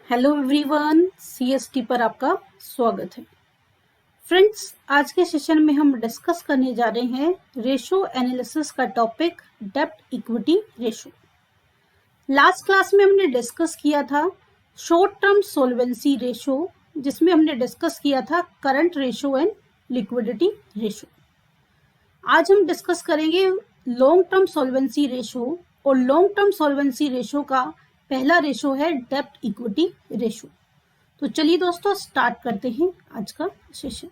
Hello everyone, CST पर आपका स्वागत है। फ्रेंड्स, आज के सेशन में हम डिस्कस करने जा रहे हैं रेशो एनालिसिस का टॉपिक डेब्ट इक्विटी रेशो। लास्ट क्लास में हमने डिस्कस किया था शॉर्ट टर्म सोल्वेंसी रेशो, जिसमें हमने डिस्कस किया था current ratio and liquidity ratio. आज हम डिस्कस करेंगे लॉन्ग टर्म सोल्वेंसी रेशो, और लॉन्ग टर्म सोल्वेंसी रेशो का पहला रेशो है डेब्ट इक्विटी रेशो। तो चलिए दोस्तों, स्टार्ट करते हैं आज का session.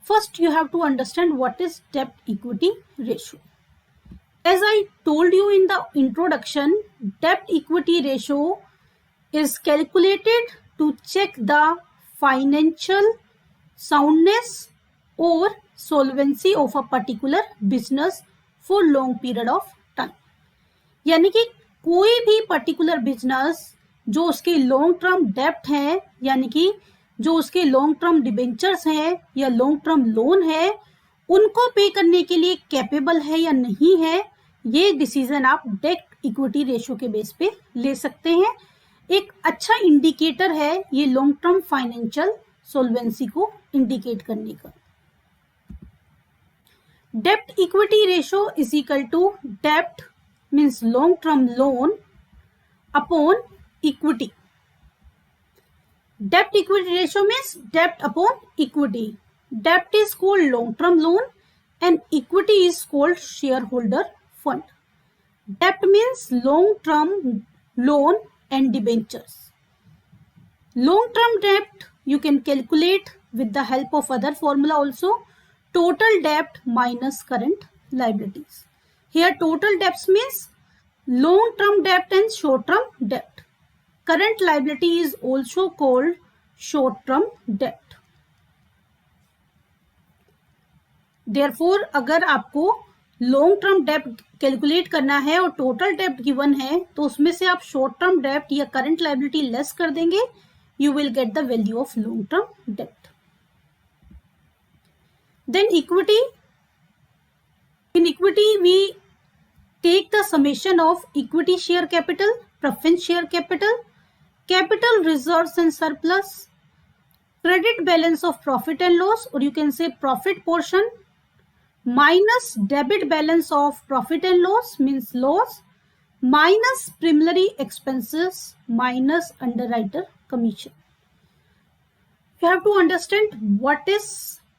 First you have to understand what is डेब्ट equity ratio. As I told you in the introduction, डेब्ट equity ratio is calculated to check the financial soundness or solvency of a particular business for long period of time। यानी कि कोई भी particular business जो उसके long term डेब्ट है, यानी कि जो उसके लॉन्ग टर्म डिबेंचर्स हैं या लॉन्ग टर्म लोन है, उनको पे करने के लिए कैपेबल है या नहीं है, ये डिसीजन आप डेब्ट इक्विटी रेशो के बेस पे ले सकते हैं। एक अच्छा इंडिकेटर है ये लॉन्ग टर्म फाइनेंशियल सोल्वेंसी को इंडिकेट करने का। डेब्ट equity ratio is equal to डेब्ट means long term loan upon equity. डेब्ट इक्विटी रेशो मीन्स डेब्ट अपॉन इक्विटी। डेब्ट is called long term loan and equity is called share holder fund. डेब्ट means long term loan and debentures. Long term debt you can calculate with the help of other formula also, total debt minus current liabilities. Here total debts means long term debt and short term debt. Current liability is also called short term debt. Therefore अगर आपको long term डेब्ट calculate करना है और total डेब्ट given है, तो उसमें से आप शॉर्ट टर्म डेब्ट या करंट लायबिलिटी लेस कर देंगे, you will get the value of long term डेब्ट। Then equity, in equity we take the summation of equity share capital, preference share capital, capital reserves and surplus, credit balance of profit and loss, और you can say profit portion, minus debit balance of profit and loss means loss, minus preliminary expenses minus underwriter commission. You have to understand what is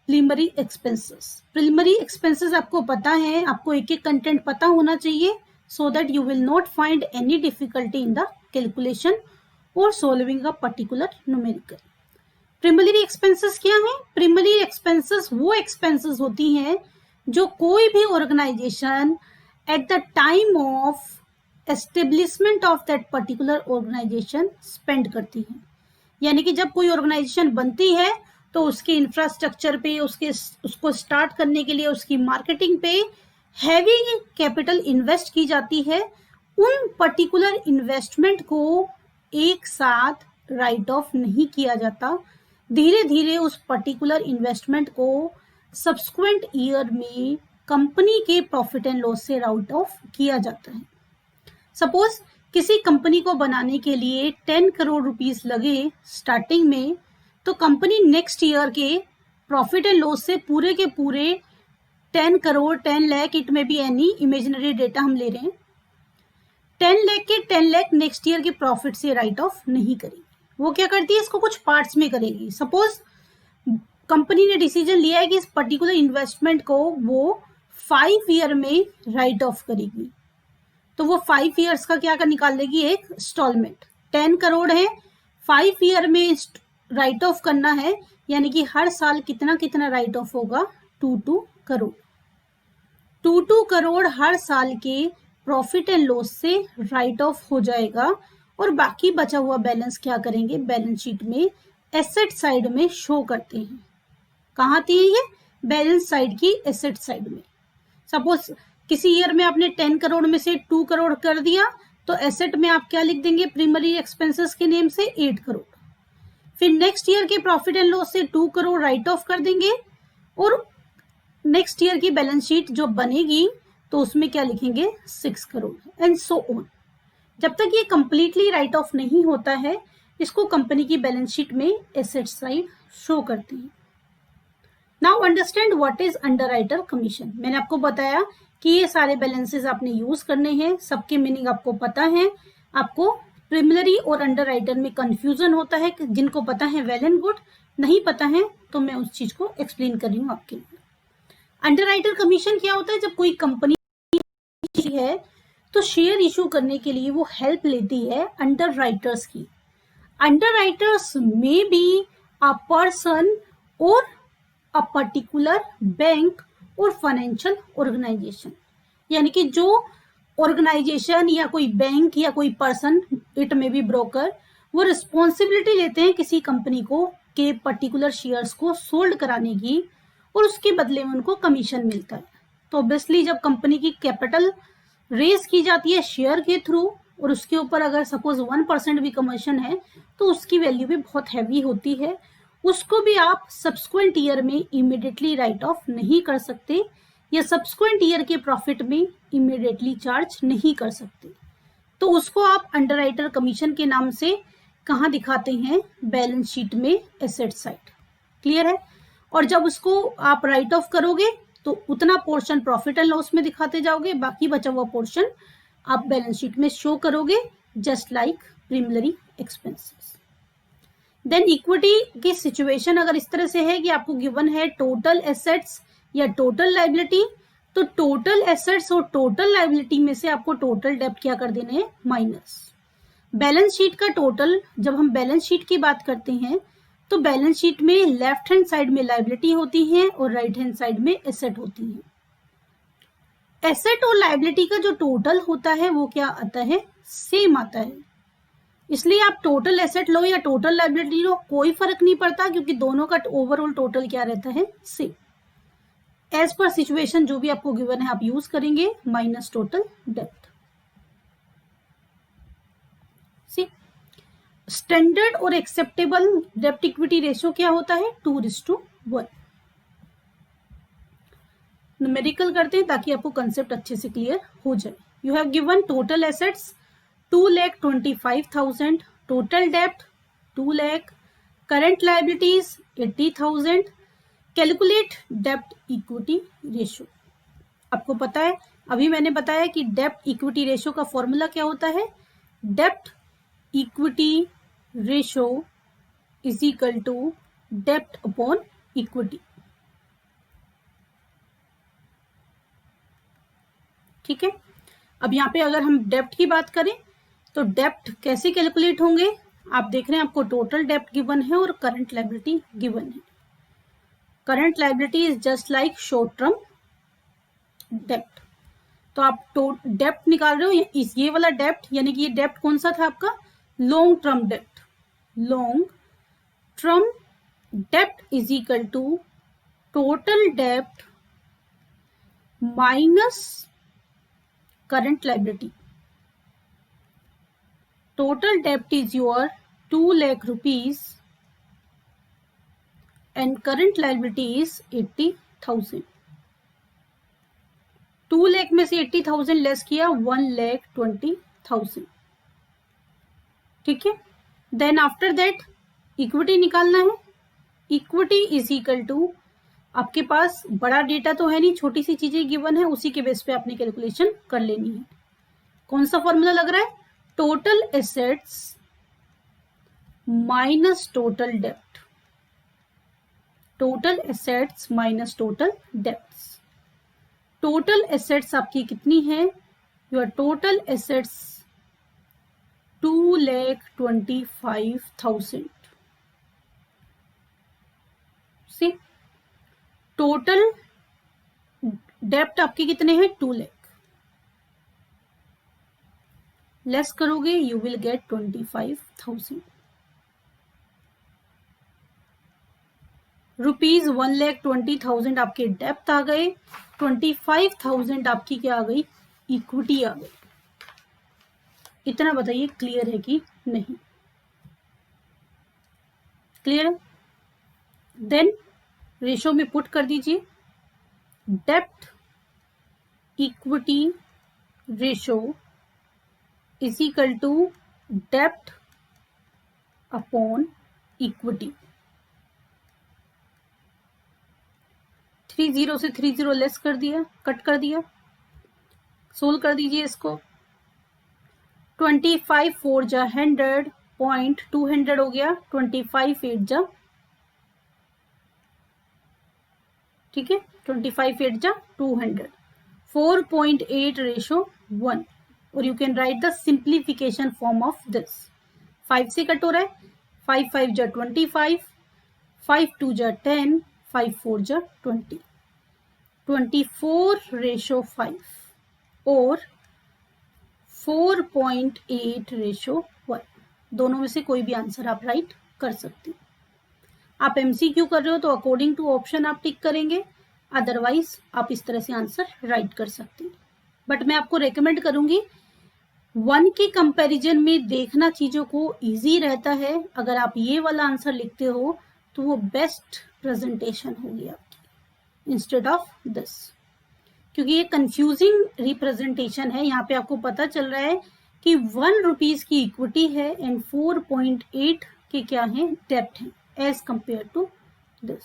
preliminary expenses. Preliminary expenses आपको पता है, आपको एक एक content पता होना चाहिए, so that you will not find any difficulty in the calculation or solving a particular numerical. Preliminary expenses क्या है? Preliminary expenses वो expenses होती हैं जो कोई भी organisation at the time of establishment of that particular organisation spend करती है। यानी कि जब कोई ऑर्गेनाइजेशन बनती है तो उसके इंफ्रास्ट्रक्चर पे, उसको स्टार्ट करने के लिए उसकी मार्केटिंग पे हैवी कैपिटल इन्वेस्ट की जाती है। उन पर्टिकुलर इन्वेस्टमेंट को एक साथ राइट ऑफ नहीं किया जाता, धीरे धीरे उस पर्टिकुलर इन्वेस्टमेंट को सब्सक्वेंट ईयर में कंपनी के प्रॉफिट एंड लॉस से राइट ऑफ किया जाता है। सपोज किसी कंपनी को बनाने के लिए 10 करोड़ रुपीस लगे स्टार्टिंग में, तो कंपनी नेक्स्ट ईयर के प्रॉफिट एंड लॉस से पूरे के पूरे 10 करोड़ 10 लाख, इट में बी एनी इमेजिनरी डेटा हम ले रहे हैं, 10 लाख के 10 लाख नेक्स्ट ईयर के प्रॉफिट से राइट ऑफ नहीं करेगी। वो क्या करती है, इसको कुछ पार्ट्स में करेगी। सपोज कंपनी ने डिसीजन लिया है कि इस पर्टिकुलर इन्वेस्टमेंट को वो 5 ईयर में राइट ऑफ करेगी, तो वो 5 ईयर्स का क्या कर निकाल देगी, एक इंस्टॉलमेंट। 10 करोड़ है, 5 ईयर में राइट ऑफ करना है, यानी कि हर साल कितना कितना राइट ऑफ होगा, 2 करोड़। 2 करोड़ हर साल के प्रॉफिट एंड लॉस से राइट ऑफ हो जाएगा, और बाकी बचा हुआ बैलेंस क्या करेंगे, बैलेंस शीट में एसेट साइड में शो करते हैं। कहाँ आती है ये, बैलेंस साइड की एसेट साइड में। सपोज किसी ईयर में आपने 10 करोड़ में से 2 करोड़ कर दिया, तो एसेट में आप क्या लिख देंगे, प्राइमरी एक्सपेंसेस के नेम से 8 करोड़। फिर नेक्स्ट ईयर के प्रॉफिट एंड लॉस से 2 करोड़ राइट ऑफ कर देंगे, और नेक्स्ट ईयर की बैलेंस शीट जो बनेगी तो उसमें क्या लिखेंगे, 6 करोड़, एंड सो ऑन। जब तक ये कंप्लीटली राइट ऑफ नहीं होता है, इसको कंपनी की बैलेंस शीट में एसेट साइड शो करती है। Now understand what is underwriter commission. मैंने आपको बताया कि ये सारे बैलेंसेस आपने यूज करने हैं, सबके मीनिंग आपको पता है। आपको प्रिमिनरी और अंडरराइटर में कंफ्यूजन होता है, जिनको पता है वेल एंड गुड, नहीं पता है तो मैं उस चीज को एक्सप्लेन कर रही हूँ आपके लिए। अंडरराइटर कमीशन क्या होता है? जब कोई कंपनी है तो शेयर इशू करने के लिए वो हेल्प लेती है अंडरराइटर्स की। अंडरराइटर्स में बी अ पर्सन और अ पर्टिकुलर बैंक और फाइनेंशियल ऑर्गेनाइजेशन, यानी कि जो ऑर्गेनाइजेशन या कोई बैंक या कोई पर्सन, इट में बी ब्रोकर, वो रिस्पॉन्सिबिलिटी लेते हैं किसी कंपनी को के पर्टिकुलर शेयर्स को सोल्ड कराने की, और उसके बदले में उनको कमीशन मिलता है। तो ऑब्वियसली जब कंपनी की कैपिटल रेज की जाती है शेयर के थ्रू, और उसके ऊपर अगर सपोज 1% भी कमीशन है तो उसकी वैल्यू भी बहुत हैवी होती है। उसको भी आप सब्सिक्वेंट ईयर में इमीडिएटली राइट ऑफ नहीं कर सकते, या सब्सिक्वेंट ईयर के प्रॉफिट में इमीडिएटली चार्ज नहीं कर सकते। तो उसको आप अंडरराइटर कमीशन के नाम से कहाँ दिखाते हैं? बैलेंस शीट में एसेट साइड। क्लियर है? और जब उसको आप राइट ऑफ करोगे तो उतना पोर्शन प्रॉफिट एंड लॉस में दिखाते जाओगे, बाकी बचा हुआ पोर्शन आप बैलेंस शीट में शो करोगे, just like preliminary expenses. Then equity की सिचुएशन अगर इस तरह से है कि आपको गिवन है टोटल एसेट्स या टोटल लायबिलिटी, तो टोटल एसेट्स और टोटल लायबिलिटी में से आपको टोटल डेब्ट क्या कर देने हैं? माइनस। बैलेंस शीट का टोटल, जब हम बैलेंस शीट की बात करते हैं तो बैलेंस शीट में लेफ्ट हैंड साइड में लायबिलिटी होती है और राइट हैंड साइड में एसेट होती है। एसेट और लायबिलिटी का जो टोटल होता है वो क्या आता है? सेम आता है। इसलिए आप टोटल एसेट लो या टोटल लायबिलिटी लो, कोई फर्क नहीं पड़ता, क्योंकि दोनों का ओवरऑल टोटल क्या रहता है? सेम। एज पर सिचुएशन जो भी आपको गिवन है आप यूज करेंगे, माइनस टोटल डेब्ट। स्टैंडर्ड और एक्सेप्टेबल डेब्ट इक्विटी रेशियो क्या होता है? 2:1। न्यूमेरिकल करते हैं ताकि आपको कंसेप्ट अच्छे से क्लियर हो जाए। You have given total assets 2,25,000, total डेब्ट 2 लाख, करंट लायबिलिटीज 80,000। कैलकुलेट डेब्ट इक्विटी रेशियो। आपको पता है, अभी मैंने बताया कि डेब्ट इक्विटी रेशियो का फॉर्मूला क्या होता है? डेब्ट equity ratio is equal to डेब्ट अपॉन इक्विटी। ठीक है, अब यहाँ पे अगर हम डेब्ट की बात करें तो डेब्ट कैसे कैलकुलेट होंगे? आप देख रहे हैं आपको टोटल डेब्ट गिवन है और करंट लायबिलिटी गिवन है। Current liability is just like short term डेब्ट। तो आप डेब्ट निकाल रहे हो, ये वाला डेब्ट, यानी कि ये डेब्ट कौन सा था आपका? लॉन्ग टर्म डेब्ट। लॉन्ग टर्म डेब्ट इज इक्वल टू टोटल डेब्ट माइनस करंट लायबिलिटी। टोटल डेब्ट is your 2 lakh rupees and current liability is 80,000। 2 lakh में से 80,000 लेस किया, 1,20,000। ठीक है, देन आफ्टर दैट इक्विटी निकालना है। इक्विटी इज इक्वल टू, आपके पास बड़ा डेटा तो है नहीं, छोटी सी चीजें गिवन है, उसी के बेस पे आपने कैलकुलेशन कर लेनी है। कौन सा फॉर्मूला लग रहा है? टोटल एसेट्स माइनस टोटल डेब्ट। Total assets minus total debts. Total assets आपकी कितनी है? Your total assets 2,25,000। See, total डेब्ट आपके कितने हैं? 2 लाख। लेस करोगे यू विल गेट 25,000। रुपीज 1,20,000 आपके डेब्ट आ गए, 25,000 आपकी क्या आ गई? इक्विटी आ गई। इतना बताइए क्लियर है कि नहीं? क्लियर है? देन रेशो में पुट कर दीजिए, डेब्ट equity ratio is equal to dept upon equity. 30 से 30 लेस कर दिया, कट कर दिया, सोल्व कर दीजिए इसको। 25 4 जा 100 पॉइंट 200 हो गया, 25 8 जा, ठीक है, 25 8 जा 200, 4.8 रेशो 1। और you can write the simplification form of this. 5 से कट हो रहा है, 5 5 जा 25, 5 2 जा 10, 5 4 जा 20, 24 रेशो 5 और 4.8 रेशो 1। दोनों में से कोई भी आंसर आप राइट कर सकते हैं। आप एमसीक्यू कर रहे हो तो अकॉर्डिंग टू ऑप्शन आप टिक करेंगे, अदरवाइज आप इस तरह से आंसर राइट कर सकते हैं। बट मैं आपको रेकमेंड करूंगी 1 के कंपैरिजन में देखना चीजों को इजी रहता है। अगर आप ये वाला आंसर लिखते हो तो वो बेस्ट प्रेजेंटेशन होगी आपकी इंस्टेड ऑफ दिस, क्योंकि ये कंफ्यूजिंग रिप्रेजेंटेशन है। यहाँ पे आपको पता चल रहा है कि 1 रुपीज की इक्विटी है एंड 4.8 के क्या है, डेप्ट है एज कंपेयर टू दिस।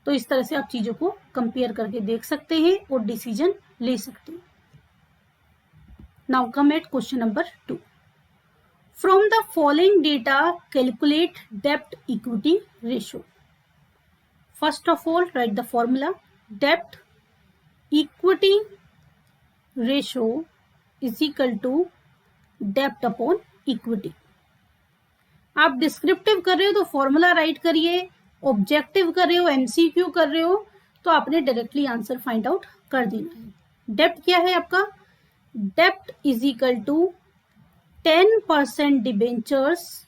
तो इस तरह से आप चीजों को कंपेयर करके देख सकते हैं और डिसीजन ले सकते हैं। Now come eight question number 2। From the following data calculate dept equity ratio. First of all right the formula. Dept equity ratio is equal to dept upon equity. आप डिस्क्रिप्टिव कर रहे हो तो फॉर्मूला राइट करिए, objective कर रहे हो, MCQ कर रहे हो तो आपने डायरेक्टली आंसर फाइंड आउट कर देना है। डेप्ट क्या है आपका, डेप्ट is equal to 10% debentures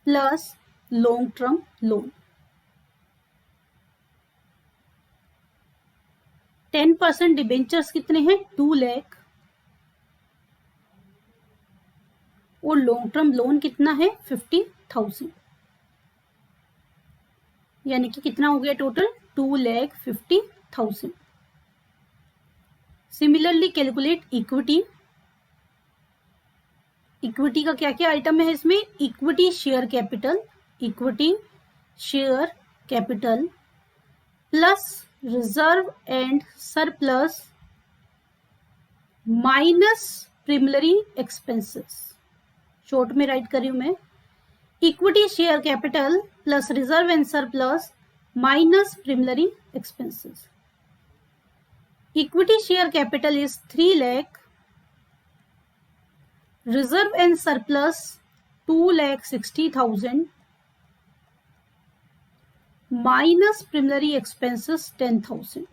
plus long term loan. 10% debentures कितने हैं, 2 लाख, और लॉन्ग टर्म लोन कितना है 50,000, यानी कि कितना हो गया total 2,50,000। Similarly calculate equity. Equity का क्या क्या आइटम है इसमें, equity share capital, equity share capital plus reserve and surplus minus प्रीमिलरी expenses. Short में राइट कर रही हूं मैं, equity share capital plus reserve and surplus minus प्रीमिलरी expenses. Equity share capital is 3 lakh, reserve and surplus 2,60,000 minus preliminary expenses 10,000.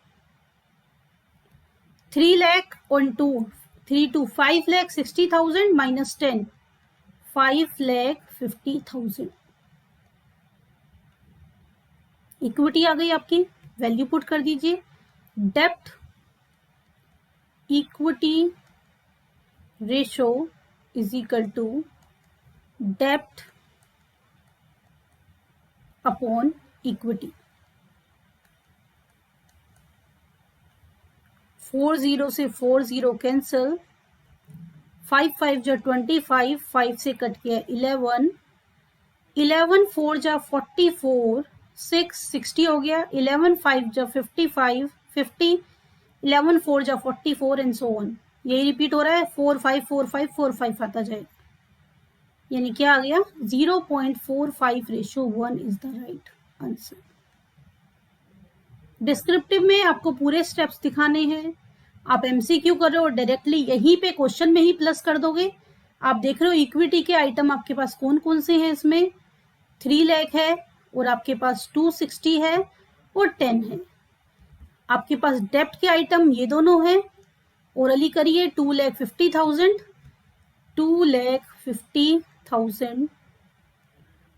3 lakh on 2, 3 to 5,60,000 minus 10, 5,50,000. Equity आ गई आपकी, value put कर दीजिए। डेप्ट equity ratio is equal to debt upon equity। 40 से 40 cancel, 5 5 जा 25, 5 से cut गया 11, 11 4 जा 44, 6 60 हो गया, 11 5 जा 55, 50, 11 4 जा 44 एंड सो ऑन। यही रिपीट हो रहा है, 4 5 4 5 4 5 आता जाएगा, यानी क्या आ गया 0.45 ratio 1 is the right answer. Descriptive में आपको पूरे स्टेप्स दिखाने हैं, आप एमसीक्यू कर रहे हो डायरेक्टली यहीं पे क्वेश्चन में ही प्लस कर दोगे। आप देख रहे हो इक्विटी के आइटम आपके पास कौन कौन से हैं, इसमें 3 लाख है और आपके पास 260 है और 10 है। आपके पास डेप्ट के आइटम ये दोनों हैं, ओरली करिए 2,50,000, 2,50,000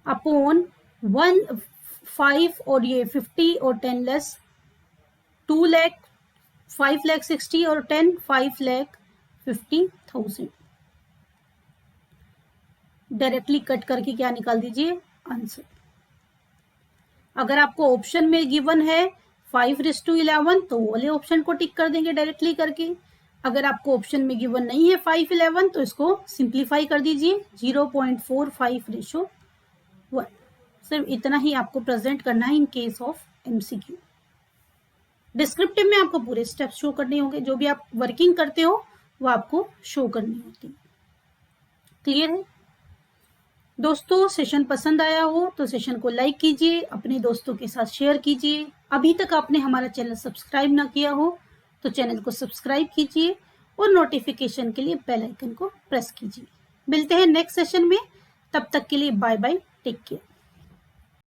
अपॉन 1 5 और ये 50 और 10 लेस 2 लाख, 5,60,000 और 10 5,50,000। डायरेक्टली कट करके क्या निकाल दीजिए आंसर। अगर आपको ऑप्शन में गिवन है 5:11 तो वो वाले ऑप्शन को टिक कर देंगे डायरेक्टली करके। अगर आपको ऑप्शन में गिवन नहीं है 5:11 तो इसको सिंप्लीफाई कर दीजिए 0.45:1। सिर्फ इतना ही आपको प्रेजेंट करना है in case of MCQ. Descriptive में आपको पूरे स्टेप्स शो करने होंगे, जो भी आप वर्किंग करते हो वो आपको शो करनी होती है। क्लियर है दोस्तों? सेशन पसंद आया हो तो सेशन को लाइक कीजिए, अपने दोस्तों के साथ शेयर कीजिए। अभी तक आपने हमारा चैनल सब्सक्राइब ना किया हो तो चैनल को सब्सक्राइब कीजिए और नोटिफिकेशन के लिए बेल आइकन को प्रेस कीजिए। मिलते हैं नेक्स्ट सेशन में, तब तक के लिए बाय बाय, टेक केयर।